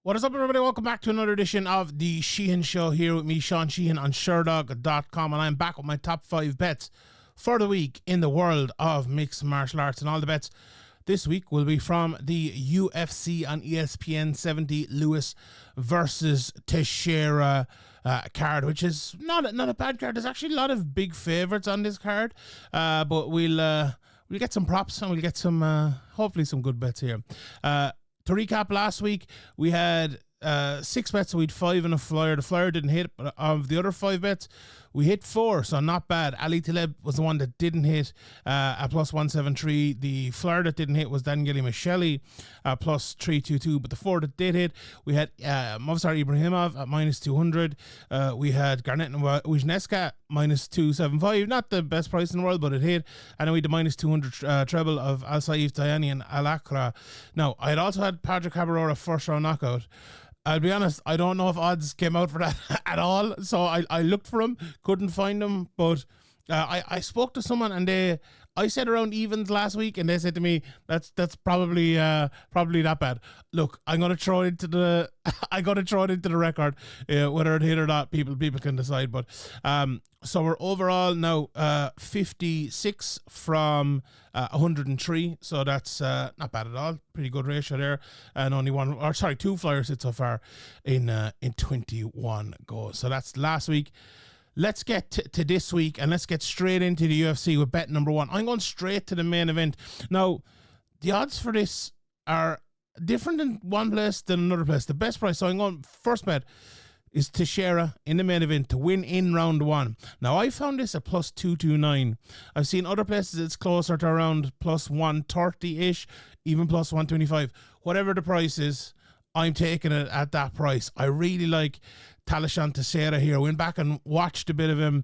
What is up, everybody? Welcome back to another edition of the Sheehan Show here with me, Sean Sheehan, on Sherdog.com, and I'm back with my top 5 bets for the week in the world of mixed martial arts. And all the bets this week will be from the UFC on ESPN 70 Lewis versus Teixeira card, which is not a bad card. There's actually a lot of big favourites on this card, but we'll get some props and we'll get some hopefully some good bets here. To recap, last week we had 6 bets, so we had 5 in a Flier. The Flier didn't hit, but of the other 5 bets, we hit 4, so not bad. Ali Taleb was the one that didn't hit at plus 173. The Flier that didn't hit was Daniele Micheli plus 322. But the 4 that did hit, we had Movsar Ibrahimov at minus 200. We had Garnett and Wisniewska minus 275. Not the best price in the world, but it hit. And then we had the minus 200 treble of Al Saif Dayani and Al Akra. Now, I had also had Patrick Cabarrora first round knockout. I'll be honest, I don't know if odds came out for that at all. So I looked for them, couldn't find them. But I spoke to someone and I said around evens last week, and they said to me that's probably that bad. Look, I'm gonna throw it into the record, whether it hit or not. People can decide. But so we're overall now 56 from 103. So that's not bad at all. Pretty good ratio there. And only 2 Flyers hit so far in 21 goals. So that's last week. Let's get to this week, and let's get straight into the UFC with bet number 1. I'm going straight to the main event. Now, the odds for this are different in one place than another place. The best price, so I'm going, first bet is Teixeira in the main event to win in round 1. Now, I found this at plus 229. I've seen other places it's closer to around plus 130-ish, even plus 125. Whatever the price is, I'm taking it at that price. I really like Tallison Teixeira here. Went back and watched a bit of him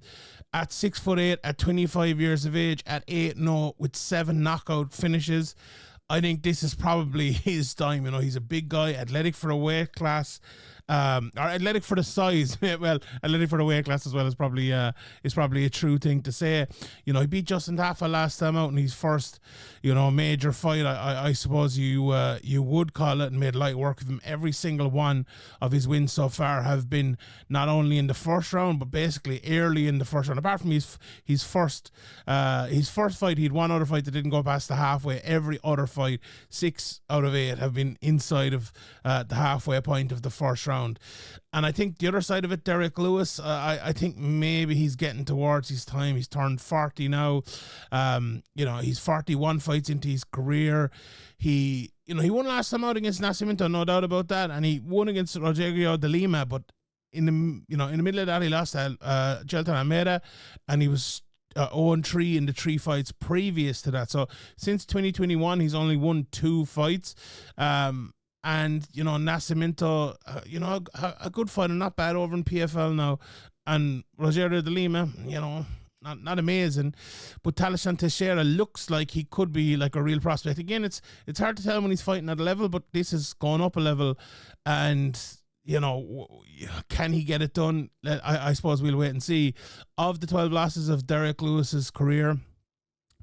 at 6'8", at 25 years of age, at 8-0 with 7 knockout finishes. I think this is probably his time. You know, he's a big guy, athletic for a weight class, or athletic for the size. Well, athletic for the weight class as well is probably a true thing to say. You know, he beat Justin Tafa last time out in his first, major fight. I suppose you would call it, and made light work of him. Every single one of his wins so far have been not only in the first round, but basically early in the first round. Apart from his first fight, he had one other fight that didn't go past the halfway. Every other fight, 6 out of 8 have been inside of the halfway point of the first round. And I think the other side of it, Derek Lewis, I think maybe he's getting towards his time. He's turned 40 now. He's 41 fights into his career. He won last time out against Nascimento, no doubt about that, and he won against Rogerio de Lima. But in the middle of that, he lost to Gelton Almeida, and he was 0-3 in the 3 fights previous to that. So since 2021, he's only won 2 fights. And, Nascimento, a good fighter, not bad over in PFL now. And Rogerio de Lima, not amazing. But Tallison Teixeira looks like he could be like a real prospect. Again, it's hard to tell when he's fighting at a level, but this has gone up a level. And, can he get it done? I suppose we'll wait and see. Of the 12 losses of Derek Lewis's career,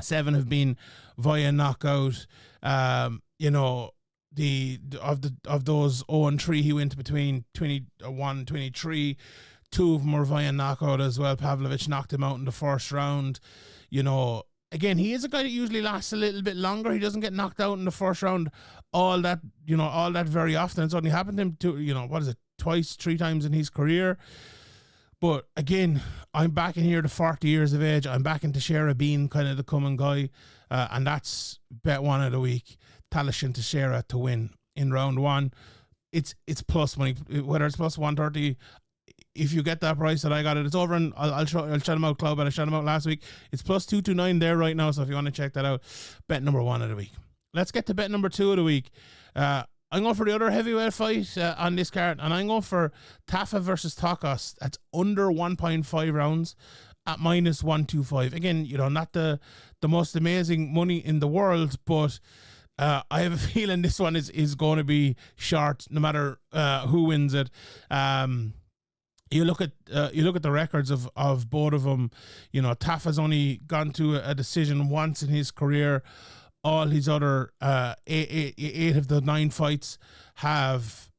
7 have been via knockout. Of those 0-3, he went between 21 and 23. 2 of them were via knockout as well. Pavlovich knocked him out in the first round. Again, he is a guy that usually lasts a little bit longer. He doesn't get knocked out in the first round all that very often. It's only happened to him twice, 3 times in his career. But again, I'm back in here to 40 years of age. I'm back into Teixeira being kind of the coming guy. And that's bet 1 of the week. Tallison Teixeira to win in round 1. It's plus money, whether it's plus 130. If you get that price that I got it, it's over, and I'll shout him out, Club, but I shot him out last week. It's plus 229 there right now, so if you want to check that out, bet number 1 of the week. Let's get to bet number 2 of the week. I'm going for the other heavyweight fight on this card, and I'm going for Tafa versus Tokkos. That's under 1.5 rounds at minus 125. Again, not the most amazing money in the world, but I have a feeling this one is going to be short, no matter who wins it. You look at the records of both of them. Tafa's only gone to a decision once in his career. All his other 8 of the 9 fights have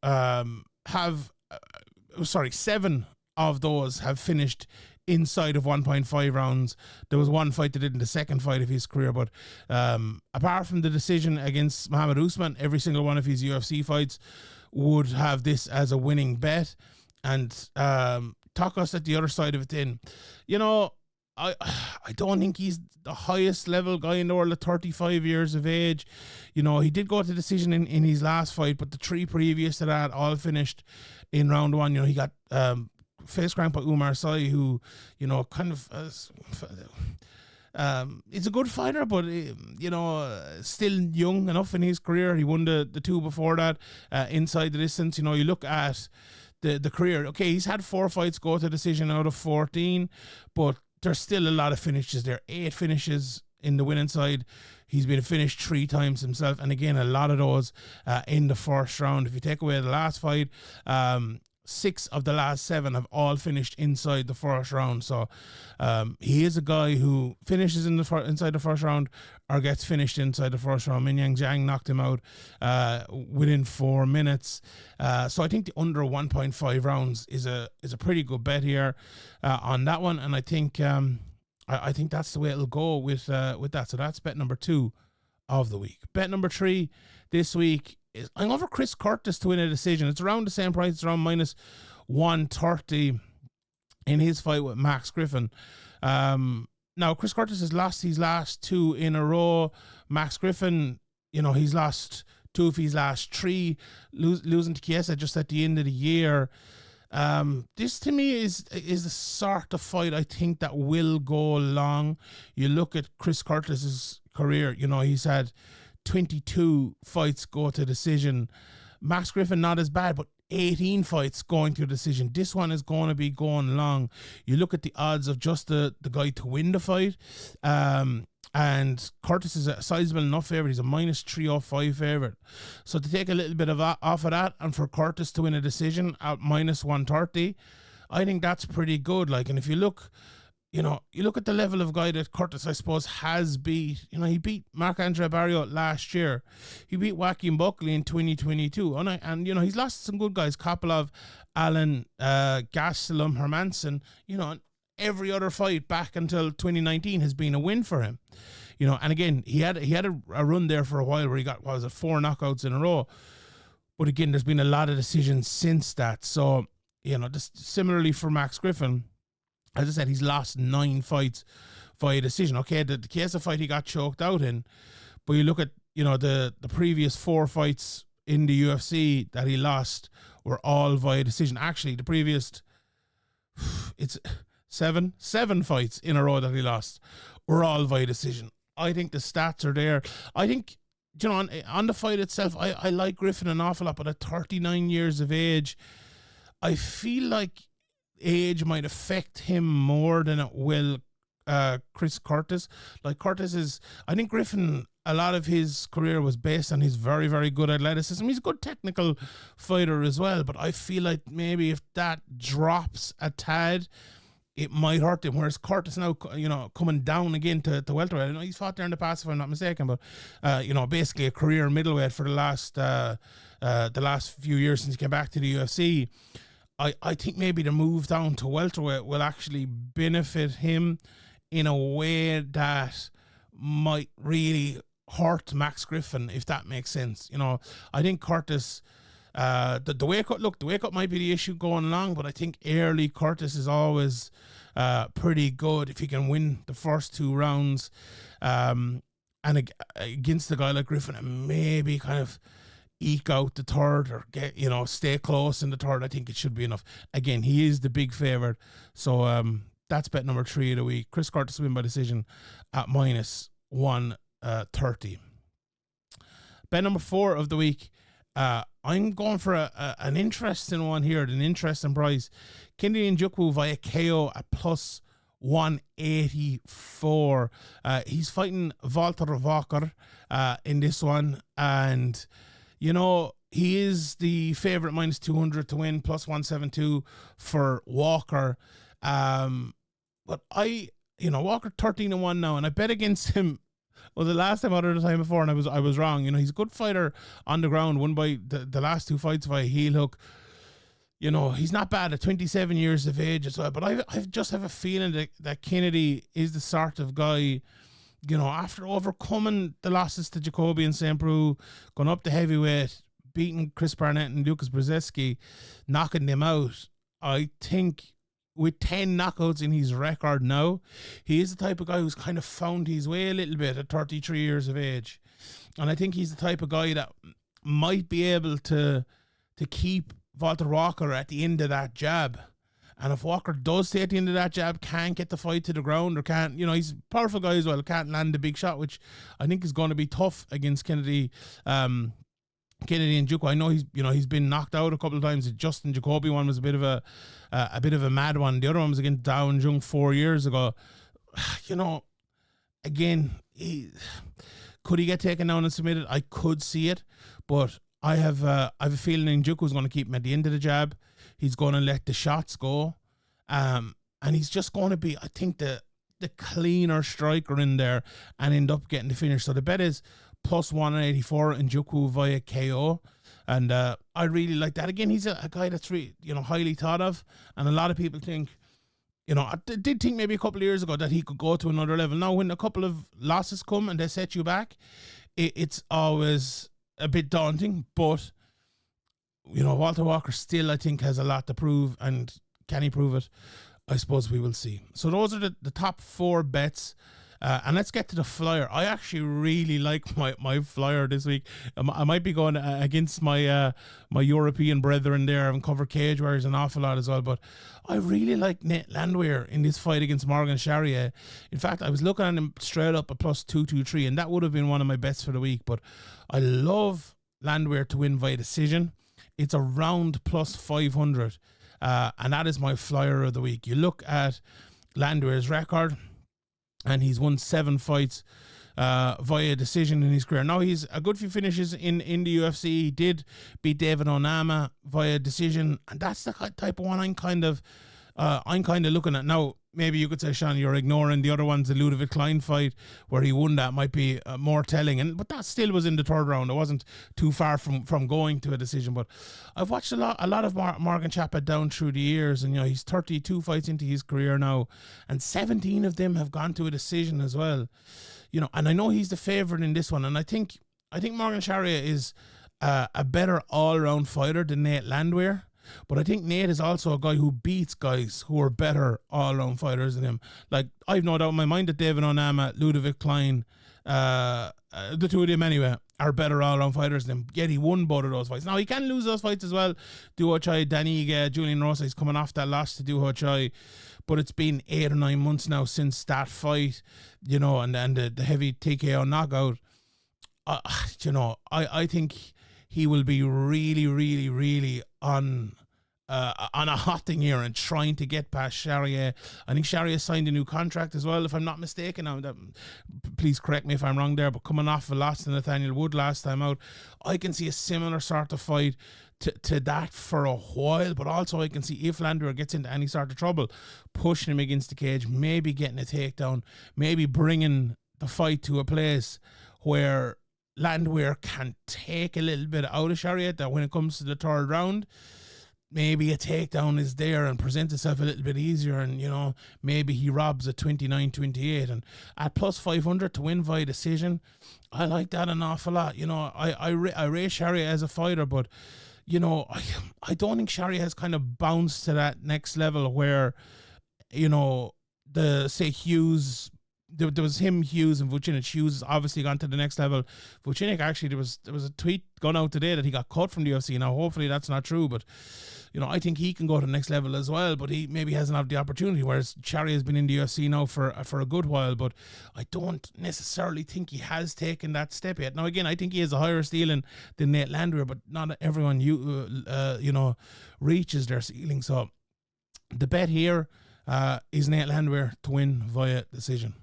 seven of those have finished inside of 1.5 rounds. There was one fight that did in the second fight of his career, but apart from the decision against Muhammad Usman, every single one of his UFC fights would have this as a winning bet. And Tokkos at the other side of it then, you know, I don't think he's the highest level guy in the world at 35 years of age. You know, he did go to decision in his last fight, but the three previous to that all finished in round one. You know, he got face cranked by Umar Sy, who, you know, kind of he's a good fighter, but you know, still young enough in his career. He won the two before that inside the distance. You know, you look at the career. Okay, he's had 4 fights go to decision out of 14, but there's still a lot of finishes there. 8 finishes in the winning side. He's been finished 3 times himself, and again, a lot of those in the first round. If you take away the last fight, 6 of the last 7 have all finished inside the first round. So he is a guy who finishes inside the first round or gets finished inside the first round. Minyang Zhang knocked him out within 4 minutes. So I think the under 1.5 rounds is a pretty good bet here on that one, and I think that's the way it'll go with that. So that's bet number 2 of the week. Bet number 3 this week is I'm over Chris Curtis to win a decision. It's around the same price. It's around minus 130 in his fight with Max Griffin. Now, Chris Curtis has lost his last 2 in a row. Max Griffin, you know, he's lost 2 of his last 3, losing to Chiesa just at the end of the year. This to me is the sort of fight I think that will go long. You look at Chris Curtis's career, you know, he's had 22 fights go to decision. Max Griffin, not as bad, but 18 fights going to decision. This one is going to be going long. You look at the odds of just the guy to win the fight, and Curtis is a sizable enough favourite. He's a minus 305 favourite. So to take a little bit of off of that, and for Curtis to win a decision at minus 130, I think that's pretty good. Like, and if you look, you know, you look at the level of guy that Curtis, I suppose, has beat. You know, he beat Marc-Andre Barriault last year. He beat Joaquin Buckley in 2022. And you know, he's lost some good guys. Kopylov, Allen, Gastelum, Hermanson. You know, every other fight back until 2019 has been a win for him. You know, and again, he had a run there for a while where he got, 4 knockouts in a row. But again, there's been a lot of decisions since that. So, you know, just similarly for Max Griffin, as I said, he's lost 9 fights via decision. Okay, the Chiesa fight he got choked out in, but you look at, you know, the previous 4 fights in the UFC that he lost were all via decision. Actually, the previous, it's seven fights in a row that he lost were all via decision. I think the stats are there. I think, you know, on the fight itself, I like Griffin an awful lot, but at 39 years of age, I feel like age might affect him more than it will Chris Curtis. Like, Curtis is, I think Griffin, a lot of his career was based on his very, very good athleticism. He's a good technical fighter as well, but I feel like maybe if that drops a tad, it might hurt him. Whereas Curtis now, you know, coming down again to welterweight. I know he's fought there in the past, if I'm not mistaken, but you know, basically a career middleweight for the last few years since he came back to the UFC. I think maybe the move down to welterweight will actually benefit him in a way that might really hurt Max Griffin, if that makes sense. You know, I think Curtis, the weight cut might be the issue going along, but I think early Curtis is always pretty good if he can win the first 2 rounds, and against a guy like Griffin, and maybe kind of eke out the third, or get, you know, stay close in the third. I think it should be enough. Again, he is the big favorite, so that's bet number 3 of the week. Chris Curtis win by decision at minus 130. Bet number 4 of the week, I'm going for an interesting one here, an interesting price. Nzechukwu via KO at plus 184. He's fighting Walter Walker in this one, and you know, he is the favorite minus 200 to win, plus 172 for Walker. But Walker 13-1 now, and I bet against him Well, the last time out of the time before, and I was wrong. You know, he's a good fighter on the ground. Won by the last two fights by heel hook. You know, he's not bad at 27 years of age as well. But I just have a feeling that Kennedy is the sort of guy, you know, after overcoming the losses to Jacoby and St. Preux, going up to heavyweight, beating Chris Barnett and Lucas Brzezinski, knocking them out. I think with 10 knockouts in his record now, he is the type of guy who's kind of found his way a little bit at 33 years of age. And I think he's the type of guy that might be able to keep Walter Walker at the end of that jab. And if Walker does stay at the end of that jab, can't get the fight to the ground, or can't, you know, he's a powerful guy as well, can't land the big shot, which I think is going to be tough against Kennedy and Nzechukwu. I know he's been knocked out a couple of times. The Justin Jacoby one was a bit of a mad one. The other one was against Dao Jung 4 years ago. You know, again, could he get taken down and submitted? I could see it, but I have a feeling Nzechukwu is going to keep him at the end of the jab. He's going to let the shots go, and he's just going to be, I think, the cleaner striker in there and end up getting the finish. So the bet is plus 184 Nzechukwu via KO, and I really like that. Again, he's a guy that's highly thought of, and a lot of people think, you know, I did think maybe a couple of years ago that he could go to another level. Now, when a couple of losses come and they set you back, it's always a bit daunting, but you know, Walter Walker still, I think, has a lot to prove, and can he prove it? I suppose we will see. So those are the top four bets, and let's get to the flyer. I actually really like my flyer this week. I might be going against my European brethren there and cover Cage Warriors an awful lot as well, but I really like Nate Landwehr in this fight against Morgan Charrier. In fact, I was looking at him straight up at plus 223, and that would have been one of my bets for the week, but I love Landwehr to win via decision. It's around plus 500, and that is my flyer of the week. You look at Landwehr's record, and he's won 7 fights via decision in his career. Now, he's a good few finishes in the UFC. He did beat David Onama via decision, and that's the type of one I'm kind of looking at. Now, maybe you could say, Sean, you're ignoring the other ones. The Ludovic Klein fight where he won that might be more telling, but that still was in the third round. It wasn't too far from going to a decision. But I've watched a lot of Morgan Chapa down through the years, and you know, he's 32 fights into his career now, and 17 of them have gone to a decision as well. You know, and I know he's the favorite in this one, and I think Morgan Charrier is a better all-around fighter than Nate Landwehr. But I think Nate is also a guy who beats guys who are better all-around fighters than him. Like, I've no doubt in my mind that David Onama, Ludovic Klein, the two of them anyway, are better all-around fighters than him. Yet he won both of those fights. Now, he can lose those fights as well. Duho Choi, Daniga, Julian Rosa, he's coming off that loss to Duho Choi. But it's been 8 or 9 months now since that fight, you know, and the heavy TKO knockout. You know, I think he will be really, really, really on a hot thing here and trying to get past Charrier. I think Charrier signed a new contract as well, if I'm not mistaken. Please correct me if I'm wrong there, but coming off a loss to Nathaniel Wood last time out, I can see a similar sort of fight to that for a while, but also I can see if Landwehr gets into any sort of trouble, pushing him against the cage, maybe getting a takedown, maybe bringing the fight to a place where Landwehr can take a little bit out of Charrier, that when it comes to the third round, maybe a takedown is there and presents itself a little bit easier, and you know, maybe he robs a 29-28, and at plus 500 to win via decision, I like that an awful lot. You know, I rate Charrier as a fighter, but you know, I don't think Charrier has kind of bounced to that next level where, you know, Hughes. There was him, Hughes, and Vucinic. Hughes has obviously gone to the next level. Vucinic, actually, there was a tweet gone out today that he got cut from the UFC. Now, hopefully that's not true, but, you know, I think he can go to the next level as well, but he maybe hasn't had the opportunity, whereas Charrier has been in the UFC now for a good while, but I don't necessarily think he has taken that step yet. Now, again, I think he has a higher ceiling than Nate Landwehr, but not everyone, you know, reaches their ceiling. So the bet here is Nate Landwehr to win via decision.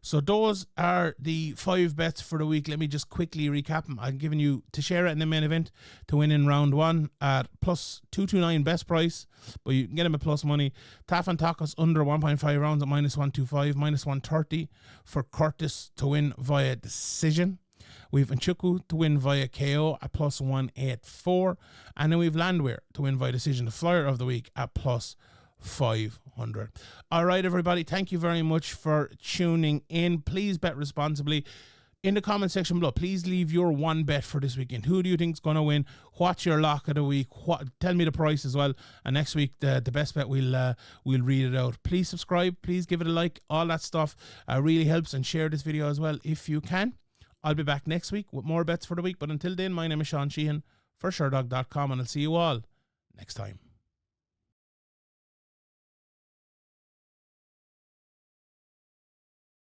So those are the 5 bets for the week. Let me just quickly recap them. I'm giving you Teixeira in the main event to win in round 1 at plus 229 best price, but you can get him at plus money. Tafa and Tokkos under 1.5 rounds at minus 125, minus 130 for Curtis to win via decision. We've Nzechukwu to win via KO at plus 184. And then we've Landwehr to win via decision, the flyer of the week, at plus 500. All right, everybody, thank you very much for tuning in. Please bet responsibly. In the comment section below, please leave your one bet for this weekend. Who do you think is going to win? What's your lock of the week? Tell me the price as well. And next week, the best bet, we'll read it out. Please subscribe. Please give it a like. All that stuff really helps. And share this video as well if you can. I'll be back next week with more bets for the week. But until then, my name is Sheehan for Sherdog.com. And I'll see you all next time.